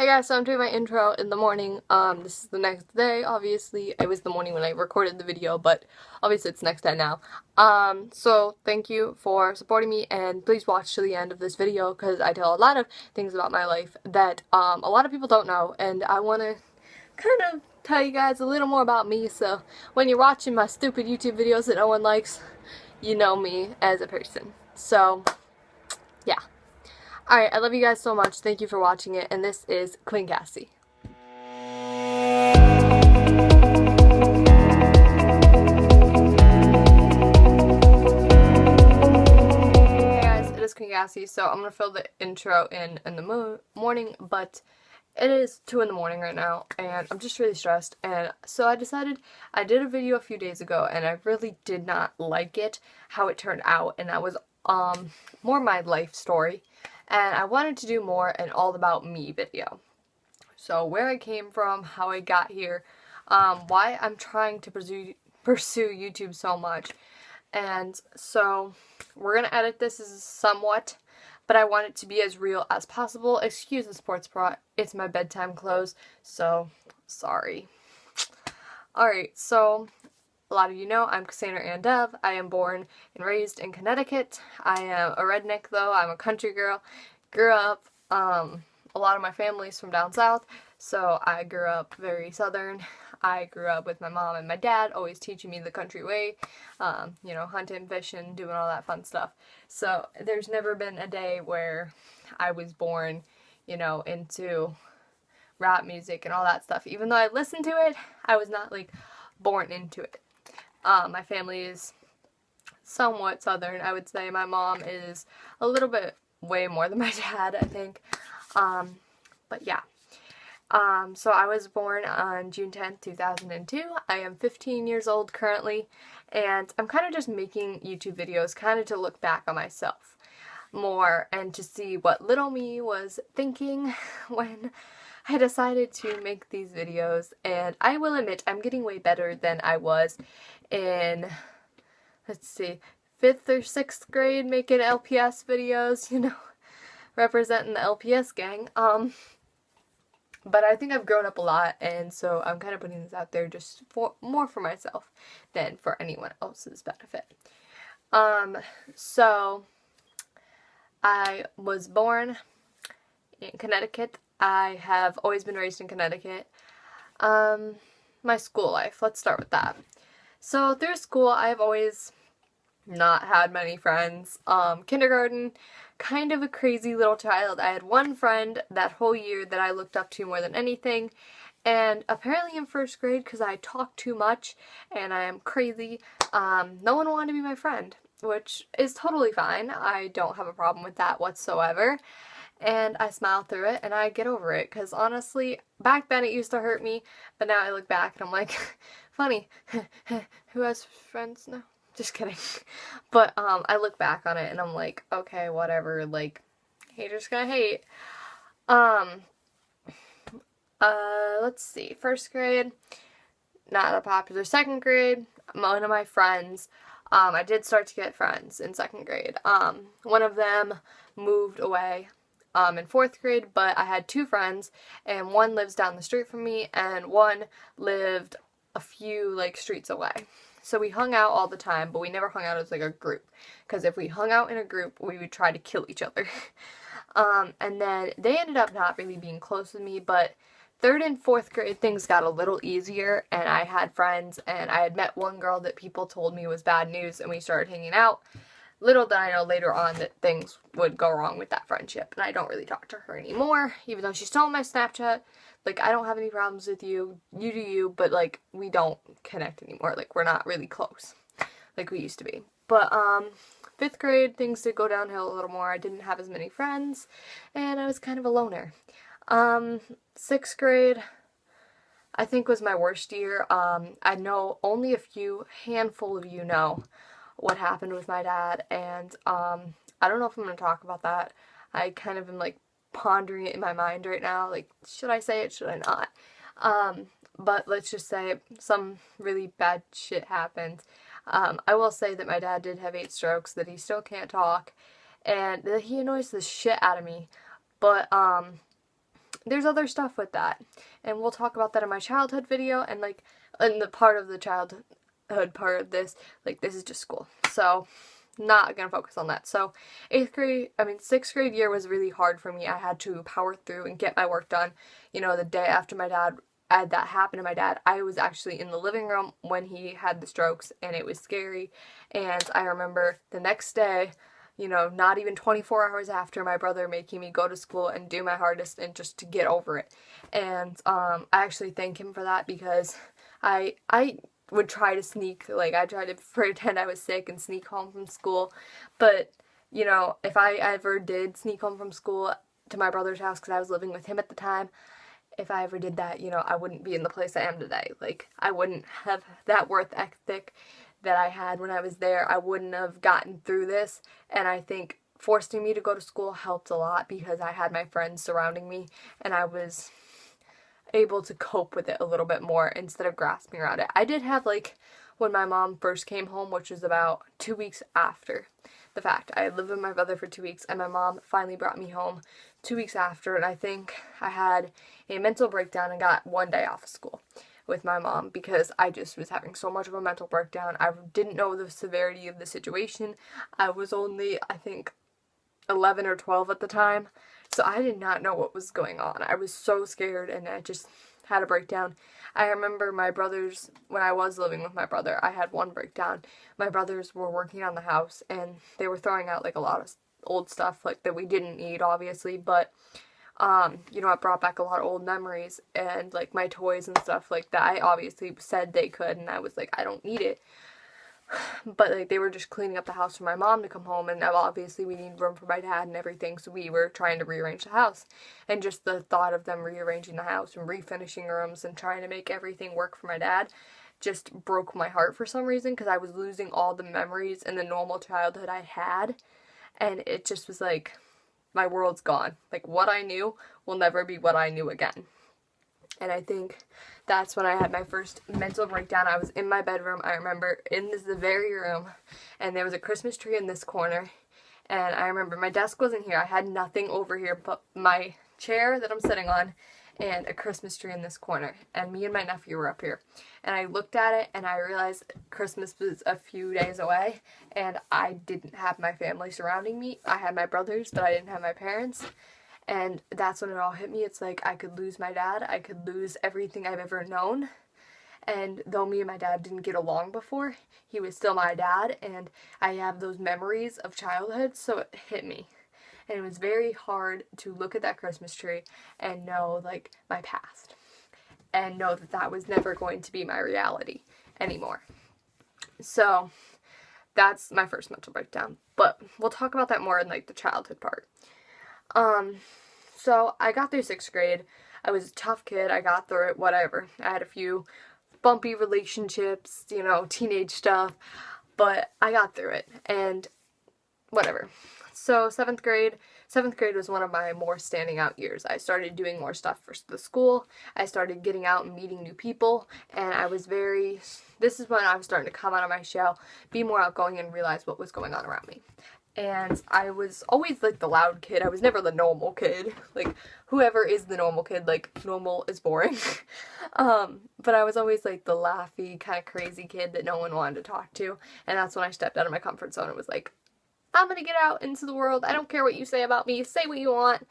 Hey guys, so I'm doing my intro in the morning. This is the next day, obviously. It was the morning when I recorded the video, but obviously it's next day now. So thank you for supporting me, and please watch to the end of this video, because I tell a lot of things about my life that, a lot of people don't know, and I want to kind of tell you guys a little more about me, so when you're watching my stupid YouTube videos that no one likes, you know me as a person. So, yeah. Alright, I love you guys so much. Thank you for watching it, and this is Queen Cassie. Hey guys, it is Queen Cassie, so I'm gonna fill the intro in the morning, but it is 2 in the morning right now, and I'm just really stressed, and so I decided, I did a video a few days ago, and I really did not like it, how it turned out, and that was, more my life story. And I wanted to do more an all about me video. So where I came from, how I got here, why I'm trying to pursue YouTube so much. And so we're going to edit this as somewhat, but I want it to be as real as possible. Excuse the sports bra, it's my bedtime clothes, so sorry. Alright, so a lot of you know I'm Cassandra Ann Dev. I am born and raised in Connecticut. I am a redneck though. I'm a country girl. Grew up, a lot of my family's from down south, so I grew up very southern. I grew up with my mom and my dad always teaching me the country way, you know, hunting, fishing, doing all that fun stuff. So there's never been a day where I was born, you know, into rap music and all that stuff. Even though I listened to it, I was not like born into it. My family is somewhat southern, I would say. My mom is a little bit way more than my dad, I think. But yeah. So I was born on June 10th, 2002. I am 15 years old currently, and I'm kind of just making YouTube videos kind of to look back on myself more and to see what little me was thinking when I decided to make these videos. And I will admit, I'm getting way better than I was in, let's see, 5th or 6th grade making LPS videos, you know, representing the LPS gang. But I think I've grown up a lot, and so I'm kind of putting this out there just for more for myself than for anyone else's benefit. So I was born in Connecticut. I have always been raised in Connecticut. My school life, let's start with that. So through school, I've always not had many friends. Kindergarten, kind of a crazy little child. I had one friend that whole year that I looked up to more than anything, and apparently in 1st grade, because I talk too much and I am crazy, no one wanted to be my friend, which is totally fine. I don't have a problem with that whatsoever, and I smile through it and I get over it, because honestly, back then it used to hurt me, but now I look back and I'm like, funny, who has friends now? Just kidding. But, I look back on it and I'm like, okay, whatever, like, haters gonna hate. Let's see, 1st grade, not a popular. 2nd grade, one of my friends, I did start to get friends in 2nd grade. One of them moved away, in 4th grade, but I had 2 friends, and one lives down the street from me, and one lived a few, like, streets away. So we hung out all the time, but we never hung out as like a group, because if we hung out in a group, we would try to kill each other. And then they ended up not really being close with me, but 3rd and 4th grade things got a little easier, and I had friends, and I had met one girl that people told me was bad news, and we started hanging out. Little did I know later on that things would go wrong with that friendship, and I don't really talk to her anymore, even though she's still on my Snapchat. Like, I don't have any problems with you, you do you, but, like, we don't connect anymore. Like, we're not really close, like we used to be. But, 5th grade, things did go downhill a little more. I didn't have as many friends, and I was kind of a loner. 6th grade, I think, was my worst year. I know only a handful of you know what happened with my dad, and, I don't know if I'm going to talk about that. I kind of am, like, pondering it in my mind right now, like, should I say it, should I not? But let's just say some really bad shit happened. I will say that my dad did have 8 strokes, that he still can't talk, and that he annoys the shit out of me, but, there's other stuff with that, and we'll talk about that in my childhood video, and like in the part of the childhood part of this, like this is just school, so not gonna focus on that. So 6th grade year was really hard for me. I had to power through and get my work done. You know, the day after my dad had that happen to my dad, I was actually in the living room when he had the strokes, and it was scary. And I remember the next day, you know, not even 24 hours after, my brother making me go to school and do my hardest and just to get over it. And I actually thank him for that, because I would try to sneak, like I tried to pretend I was sick and sneak home from school. But, you know, if I ever did sneak home from school to my brother's house, because I was living with him at the time, if I ever did that, you know, I wouldn't be in the place I am today. Like, I wouldn't have that work ethic that I had when I was there. I wouldn't have gotten through this, and I think forcing me to go to school helped a lot, because I had my friends surrounding me, and I was able to cope with it a little bit more instead of grasping around it. I did have, like, when my mom first came home, which was about 2 weeks after the fact. I had lived with my brother for 2 weeks, and my mom finally brought me home 2 weeks after, and I think I had a mental breakdown and got 1 day off of school with my mom, because I just was having so much of a mental breakdown. I didn't know the severity of the situation. I was only, I think, 11 or 12 at the time, so I did not know what was going on. I was so scared, and I just had a breakdown. I remember my brothers, when I was living with my brother, I had one breakdown. My brothers were working on the house, and they were throwing out, like, a lot of old stuff, like, that we didn't need, obviously, but, you know, it brought back a lot of old memories, and, like, my toys and stuff like that. I obviously said they could, and I was like, I don't need it. But, like, they were just cleaning up the house for my mom to come home, and obviously we need room for my dad and everything, so we were trying to rearrange the house. And just the thought of them rearranging the house and refinishing rooms and trying to make everything work for my dad just broke my heart for some reason, because I was losing all the memories and the normal childhood I had, and it just was like, my world's gone. Like, what I knew will never be what I knew again. And I think that's when I had my first mental breakdown. I was in my bedroom, I remember, in the very room, and there was a Christmas tree in this corner, and I remember my desk wasn't here. I had nothing over here but my chair that I'm sitting on and a Christmas tree in this corner, and me and my nephew were up here. And I looked at it, and I realized Christmas was a few days away, and I didn't have my family surrounding me. I had my brothers, but I didn't have my parents. And that's when it all hit me. It's like, I could lose my dad. I could lose everything I've ever known. And though me and my dad didn't get along before, he was still my dad. And I have those memories of childhood, so it hit me. And it was very hard to look at that Christmas tree and know, like, my past. And know that that was never going to be my reality anymore. So, that's my first mental breakdown. But we'll talk about that more in, like, the childhood part. So I got through 6th grade. I was a tough kid. I got through it, whatever. I had a few bumpy relationships, you know, teenage stuff, but I got through it, and whatever. So 7th grade was one of my more standing out years. I started doing more stuff for the school. I started getting out and meeting new people, and this is when I was starting to come out of my shell, be more outgoing, and realize what was going on around me. And I was always, like, the loud kid. I was never the normal kid. Like, whoever is the normal kid, like, normal is boring. But I was always, like, the laughy, kind of crazy kid that no one wanted to talk to. And that's when I stepped out of my comfort zone and was like, I'm gonna get out into the world. I don't care what you say about me. Say what you want.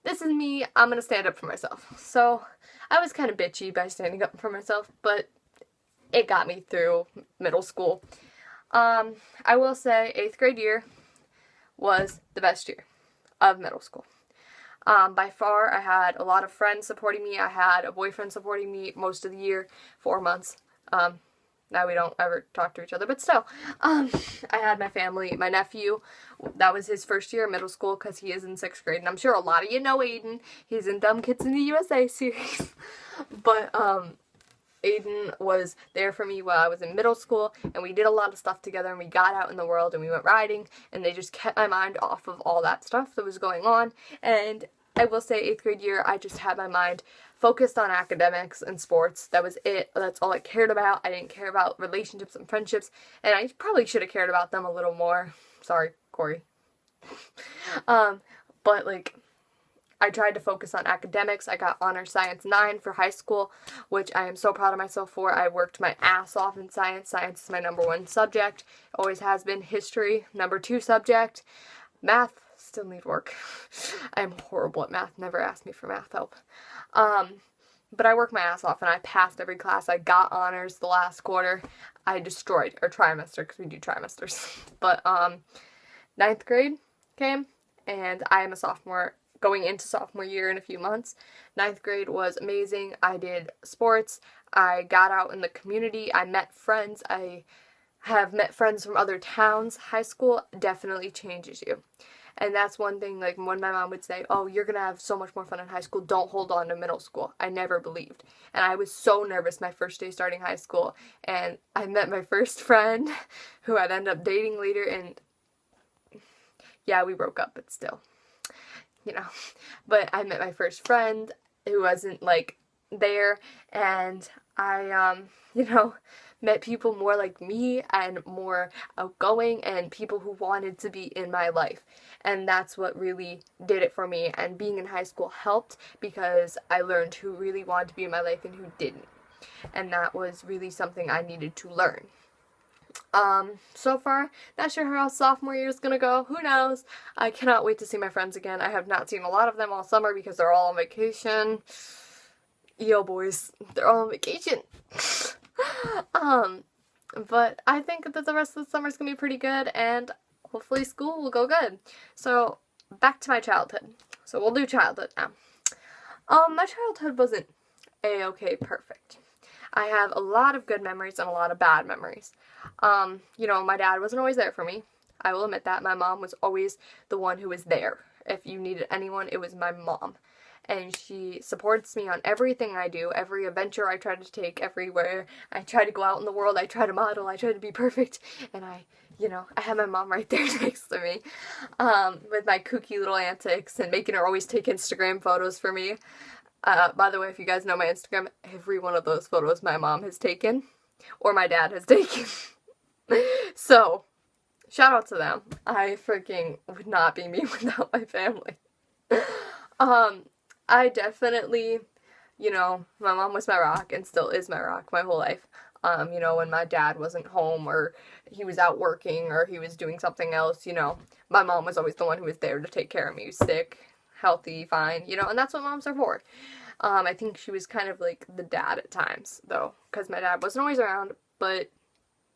This is me. I'm gonna stand up for myself. So, I was kind of bitchy by standing up for myself, but it got me through middle school. I will say 8th grade year was the best year of middle school. By far, I had a lot of friends supporting me. I had a boyfriend supporting me most of the year, 4 months. Now we don't ever talk to each other, but still. I had my family, my nephew. That was his first year of middle school, because he is in 6th grade. And I'm sure a lot of you know Aiden. He's in Dumb Kids in the USA series. But, Aiden was there for me while I was in middle school, and we did a lot of stuff together, and we got out in the world, and we went riding, and they just kept my mind off of all that stuff that was going on. And I will say 8th grade year, I just had my mind focused on academics and sports. That was it. That's all I cared about. I didn't care about relationships and friendships, and I probably should have cared about them a little more. Sorry, Corey. But, like, I tried to focus on academics. I got honor science 9 for high school, which I am so proud of myself for. I worked my ass off in science. Science is my #1 subject. Always has been. History, #2 subject. Math, still need work. I am horrible at math. Never ask me for math help. But I worked my ass off and I passed every class. I got honors the last quarter. I destroyed, or trimester, because we do trimesters. But 9th grade came, and I am a sophomore, going into sophomore year in a few months. 9th grade was amazing. I did sports. I got out in the community. I met friends. I have met friends from other towns. High school definitely changes you. And that's one thing, like, when my mom would say, oh, you're going to have so much more fun in high school, don't hold on to middle school. I never believed. And I was so nervous my first day starting high school. And I met my first friend, who I'd end up dating later, and yeah, we broke up, but still, you know. But I met my first friend who wasn't, like, there, and I, you know, met people more like me and more outgoing and people who wanted to be in my life. And that's what really did it for me. And being in high school helped because I learned who really wanted to be in my life and who didn't. And that was really something I needed to learn. So far, not sure how sophomore year is gonna go. Who knows? I cannot wait to see my friends again. I have not seen a lot of them all summer because they're all on vacation. Yo, boys, they're all on vacation. But I think that the rest of the summer is gonna be pretty good, and hopefully school will go good. So, back to my childhood. So we'll do childhood now. My childhood wasn't a-okay perfect. I have a lot of good memories and a lot of bad memories. You know, my dad wasn't always there for me. I will admit that. My mom was always the one who was there. If you needed anyone, it was my mom. And she supports me on everything I do, every adventure I try to take, everywhere I try to go out in the world, I try to model, I try to be perfect, and you know, I have my mom right there next to me, with my kooky little antics and making her always take Instagram photos for me. By the way, if you guys know my Instagram, every one of those photos my mom has taken, or my dad has taken. So, shout out to them. I freaking would not be me without my family. I definitely, you know, my mom was my rock and still is my rock my whole life. You know, when my dad wasn't home or he was out working or he was doing something else, you know, my mom was always the one who was there to take care of me. Sick, healthy, fine, you know, and that's what moms are for. I think she was kind of like the dad at times, though, because my dad wasn't always around, but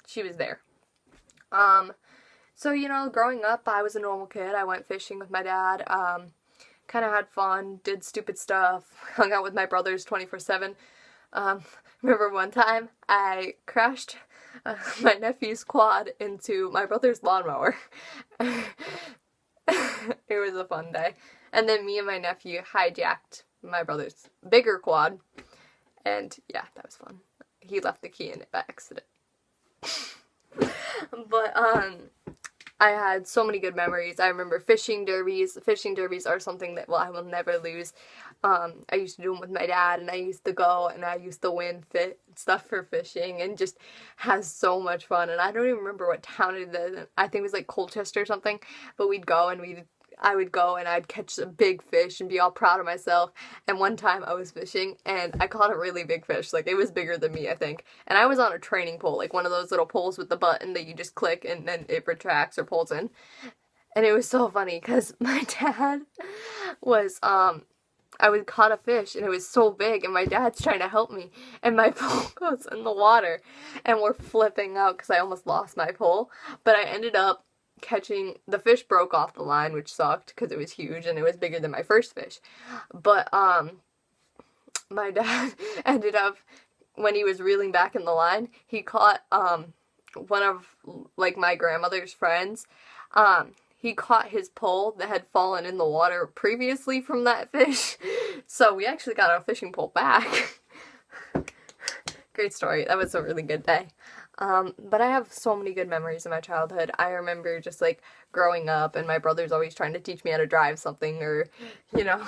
she was there. So, you know, growing up, I was a normal kid. I went fishing with my dad, kind of had fun, did stupid stuff, hung out with my brothers 24/7. Remember one time I crashed my nephew's quad into my brother's lawnmower. It was a fun day. And then me and my nephew hijacked my brother's bigger quad. And yeah, that was fun. He left the key in it by accident. But I had so many good memories. I remember fishing derbies. Fishing derbies are something that, well, I will never lose. I used to do them with my dad, and I used to go, and I used to win stuff for fishing, and just has so much fun. And I don't even remember what town it is. I think it was like Colchester or something. But we'd go, and I would go, and I'd catch a big fish and be all proud of myself. And one time I was fishing, and I caught a really big fish. Like, it was bigger than me, I think. And I was on a training pole, like one of those little poles with the button that you just click, and then it retracts or pulls in. And it was so funny, because my dad was, I would caught a fish, and it was so big, and my dad's trying to help me, and my pole goes in the water, and we're flipping out, because I almost lost my pole. But I ended up catching, the fish broke off the line, which sucked because it was huge and it was bigger than my first fish. But my dad ended up, when he was reeling back in the line, he caught one of like my grandmother's friends. He caught his pole that had fallen in the water previously from that fish. So we actually got our fishing pole back. Great story. That was a really good day. But I have so many good memories of my childhood. I remember just like growing up and my brother's always trying to teach me how to drive something, or, you know,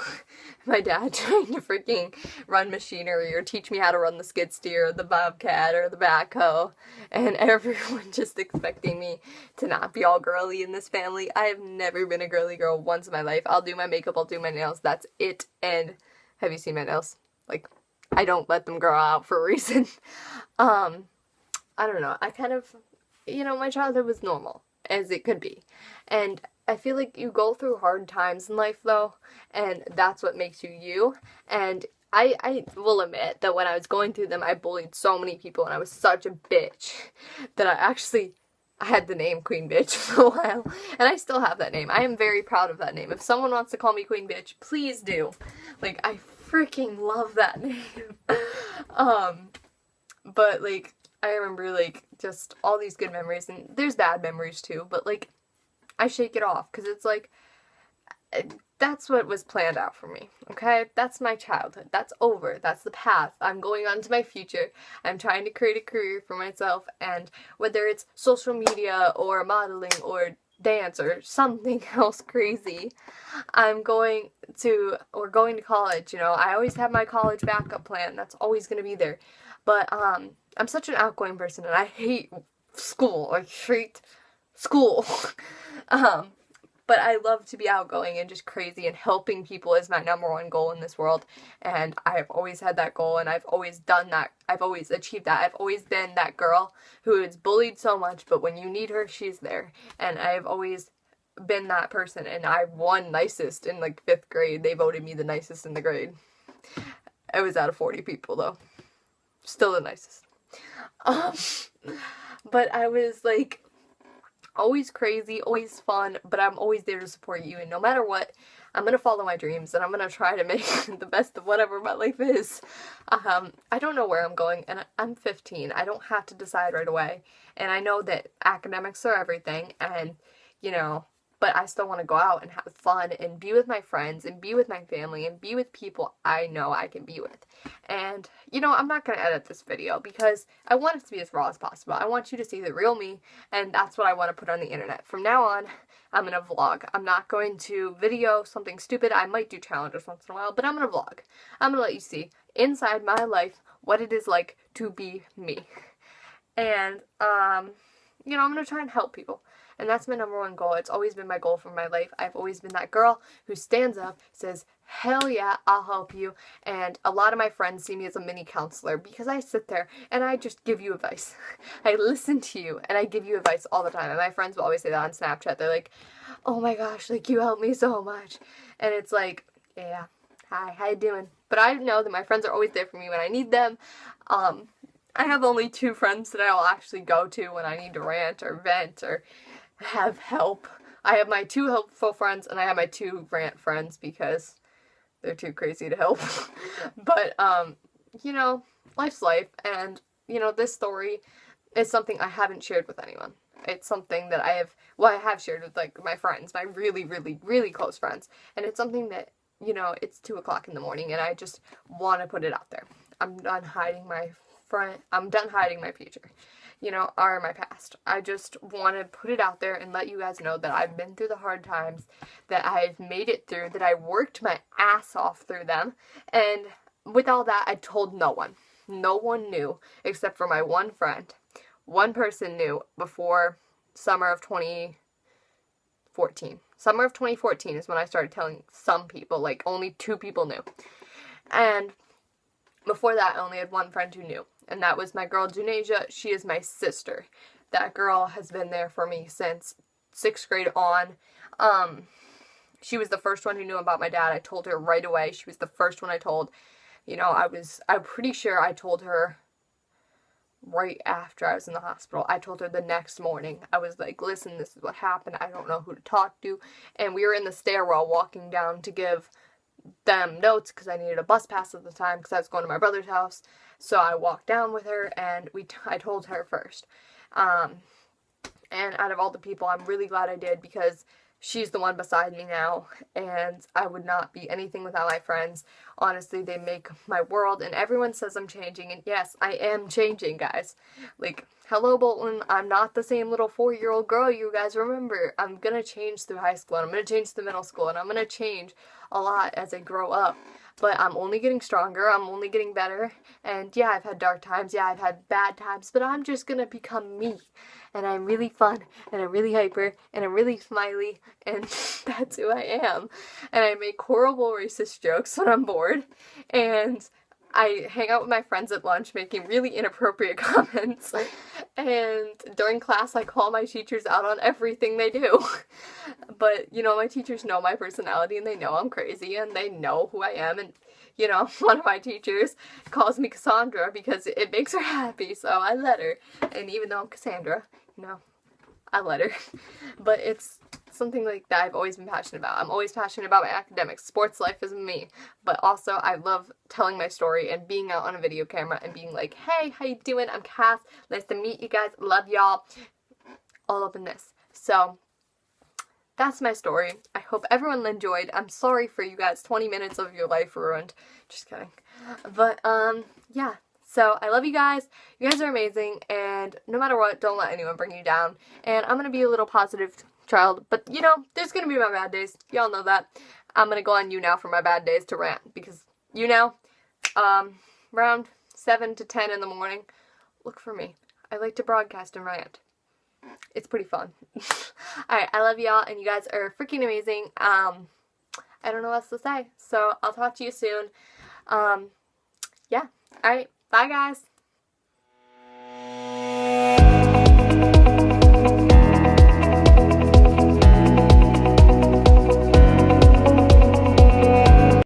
my dad trying to freaking run machinery or teach me how to run the skid steer or the bobcat or the backhoe, and everyone just expecting me to not be all girly in this family. I have never been a girly girl once in my life. I'll do my makeup, I'll do my nails, that's it. And have you seen my nails? Like, I don't let them grow out for a reason. I don't know, I kind of, you know, my childhood was normal, as it could be. And I feel like you go through hard times in life, though, and that's what makes you you. And I will admit that when I was going through them, I bullied so many people, and I was such a bitch that I had the name Queen Bitch for a while, and I still have that name. I am very proud of that name. If someone wants to call me Queen Bitch, please do. Like, I freaking love that name. But, like, I remember, like, just all these good memories, and there's bad memories, too, but, like, I shake it off, because it's, like, that's what was planned out for me, okay? That's my childhood. That's over. That's the path. I'm going on to my future. I'm trying to create a career for myself, and whether it's social media, or modeling, or dance, or something else crazy, we're going to college, you know? I always have my college backup plan. That's always going to be there. But, I'm such an outgoing person, and I hate school. I hate school. But I love to be outgoing and just crazy, and helping people is my number one goal in this world. And I've always had that goal, and I've always done that. I've always achieved that. I've always been that girl who is bullied so much, but when you need her, she's there. And I've always been that person, and I won nicest in, like, 5th grade. They voted me the nicest in the grade. I was out of 40 people, though. Still the nicest. But I was, like, always crazy, always fun, but I'm always there to support you, and no matter what, I'm gonna follow my dreams, and I'm gonna try to make the best of whatever my life is. I don't know where I'm going, and I'm 15. I don't have to decide right away, and I know that academics are everything, and, you know, but I still want to go out and have fun, and be with my friends, and be with my family, and be with people I know I can be with. And, you know, I'm not going to edit this video, because I want it to be as raw as possible. I want you to see the real me, and that's what I want to put on the internet. From now on, I'm going to vlog. I'm not going to video something stupid. I might do challenges once in a while, but I'm going to vlog. I'm going to let you see, inside my life, what it is like to be me. And, you know, I'm going to try and help people. And that's my number one goal. It's always been my goal for my life. I've always been that girl who stands up, says, hell yeah, I'll help you. And a lot of my friends see me as a mini counselor, because I sit there and I just give you advice. I listen to you and I give you advice all the time. And my friends will always say that on Snapchat. They're like, oh my gosh, like, you help me so much. And it's like, yeah, hi, how you doing? But I know that my friends are always there for me when I need them. I have only 2 friends that I'll actually go to when I need to rant or vent or have help. I have my 2 helpful friends, and I have my 2 rant friends, because they're too crazy to help. But, you know, life's life, and, you know, this story is something I haven't shared with anyone. It's something that I have shared with, like, my friends, my really, really, really close friends, and it's something that, you know, it's 2 o'clock in the morning, and I just want to put it out there. I'm done hiding my future, you know, or my past. I just want to put it out there and let you guys know that I've been through the hard times, that I've made it through, that I worked my ass off through them, and with all that, I told no one. No one knew, except for my one friend. One person knew before summer of 2014. Summer of 2014 is when I started telling some people, like, only 2 people knew. And before that, I only had one friend who knew, and that was my girl, Junasia. She is my sister. That girl has been there for me since 6th grade on. She was the first one who knew about my dad. I told her right away. She was the first one I told. You know, I'm pretty sure I told her right after I was in the hospital. I told her the next morning. I was like, listen, this is what happened. I don't know who to talk to. And we were in the stairwell walking down to give them notes, because I needed a bus pass at the time, because I was going to my brother's house. So I walked down with her, and I told her first. And out of all the people, I'm really glad I did, because she's the one beside me now, and I would not be anything without my friends. Honestly, they make my world, and everyone says I'm changing, and yes, I am changing, guys. Like, hello, Bolton, I'm not the same little 4-year-old girl you guys remember. I'm gonna change through high school, and I'm gonna change through middle school, and I'm gonna change a lot as I grow up. But I'm only getting stronger, I'm only getting better, and yeah, I've had dark times, yeah, I've had bad times, but I'm just gonna become me. And I'm really fun, and I'm really hyper, and I'm really smiley, and that's who I am. And I make horrible racist jokes when I'm bored, and I hang out with my friends at lunch making really inappropriate comments, and during class I call my teachers out on everything they do. But, you know, my teachers know my personality, and they know I'm crazy, and they know who I am, and, you know, one of my teachers calls me Cassandra because it makes her happy, so I let her. And even though I'm Cassandra, you know, I let her. But it's something like that I've always been passionate about. I'm always passionate about my academics. Sports life is me. But also, I love telling my story and being out on a video camera and being like, hey, how you doing? I'm Cass. Nice to meet you guys. Love y'all. All up in this. So, that's my story. I hope everyone enjoyed. I'm sorry for you guys. 20 minutes of your life ruined. Just kidding. But, yeah. So, I love you guys. You guys are amazing. And no matter what, don't let anyone bring you down. And I'm going to be a little positive child. But, you know, there's going to be my bad days. Y'all know that. I'm going to go on Younow for my bad days to rant. Because, Younow, around 7 to 10 in the morning, look for me. I like to broadcast and rant. It's pretty fun. Alright, I love y'all, and you guys are freaking amazing. I don't know what else to say. So, I'll talk to you soon. Yeah. Alright, bye guys.